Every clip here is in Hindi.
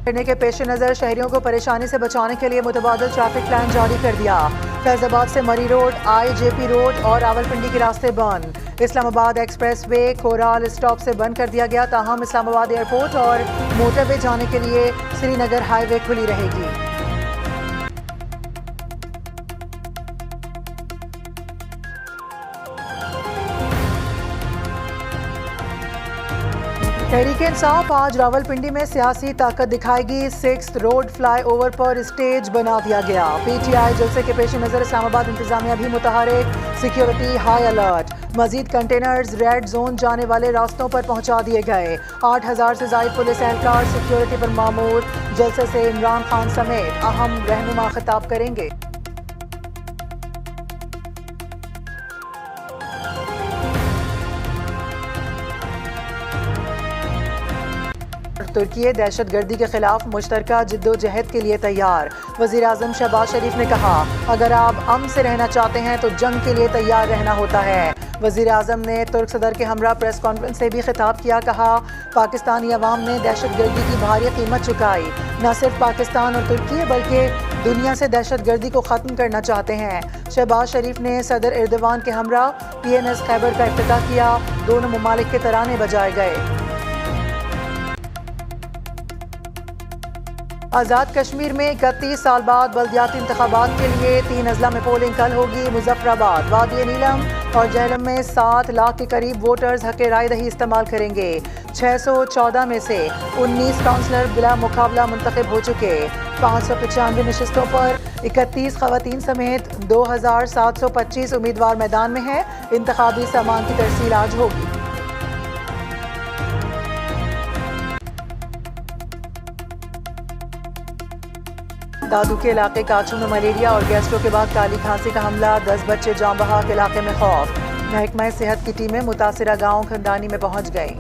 करने के पेश नज़र शहरियों को परेशानी से बचाने के लिए मुतबादल ट्रैफिक प्लान जारी कर दिया। फैजाबाद से मरी रोड, IJP रोड और रावलपिंडी के रास्ते बंद। इस्लामाबाद एक्सप्रेस वे कोराल स्टॉप से बंद कर दिया गया। ताहम इस्लामाबाद एयरपोर्ट और मोटरवे जाने के लिए श्रीनगर हाईवे खुली रहेगी। तहरीक इंसाफ आज रावलपिंडी में सियासी ताकत दिखाएगी। 6th रोड फ्लाईओवर पर स्टेज बना दिया गया। PTI जलसे के पेश नज़र इस्लामाबाद इंतजामिया भी मुतहरिक, सिक्योरिटी हाई अलर्ट। मजीद कंटेनर्स रेड जोन जाने वाले रास्तों पर पहुंचा दिए गए। 8000 से ज्यादा पुलिस एहलकार सिक्योरिटी पर मामूर। जलसे से इमरान खान समेत अहम रहनुमा खिताब करेंगे। तुर्की दहशत गर्दी के खिलाफ मुश्तरका जिद्दोजहद के लिए तैयार। वज़ीर आज़म शहबाज शरीफ ने कहा, अगर आप अमन से रहना चाहते हैं तो जंग के लिए तैयार रहना होता है। वज़ीर आज़म ने तुर्क सदर के हमरा प्रेस कॉन्फ्रेंस से भी खिताब किया। कहा, पाकिस्तानी अवाम ने दहशत गर्दी की भारी कीमत चुकाई। न सिर्फ पाकिस्तान और तुर्की बल्कि दुनिया से दहशत गर्दी को ख़त्म करना चाहते हैं। शहबाज शरीफ ने सदर एर्दवान के हमरा PNS खैबर का इफ्तिताह किया। दोनों ममालिक के तराने बजाए गए। आज़ाद कश्मीर में 31 साल बाद बल्दियाती इंतखाबात के लिए 3 अजला में पोलिंग कल होगी। मुजफ्फराबाद, वादी नीलम और जहलम में 7 लाख के करीब वोटर्स हक राय दही इस्तेमाल करेंगे। 614 में से 19 काउंसलर बिला मुकाबला मुंतखब हो चुके। 595 नशिस्तों पर 31 खवातीन समेत 2725 उम्मीदवार मैदान में हैं। इंतखाबी सामान की तरसील आज होगी। दादू के इलाके काचू में मलेरिया और गैस्ट्रो के बाद काली खांसी का हमला। 10 बच्चे जाम बहाक इलाके में खौफ। महकमा सेहत की टीमें मुतासिरा गांव खंदानी में पहुंच गईं।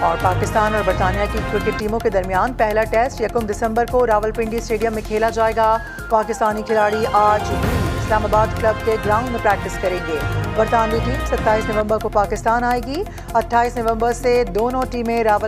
और पाकिस्तान और बरतानिया की क्रिकेट टीमों के दरमियान पहला टेस्ट 1 दिसंबर को रावलपिंडी स्टेडियम में खेला जाएगा। पाकिस्तानी खिलाड़ी आज भी इस्लामाबाद क्लब के ग्राउंड में प्रैक्टिस करेंगे। बरतानवी टीम 27 नवंबर को पाकिस्तान आएगी। 28 नवंबर से दोनों टीमें रावल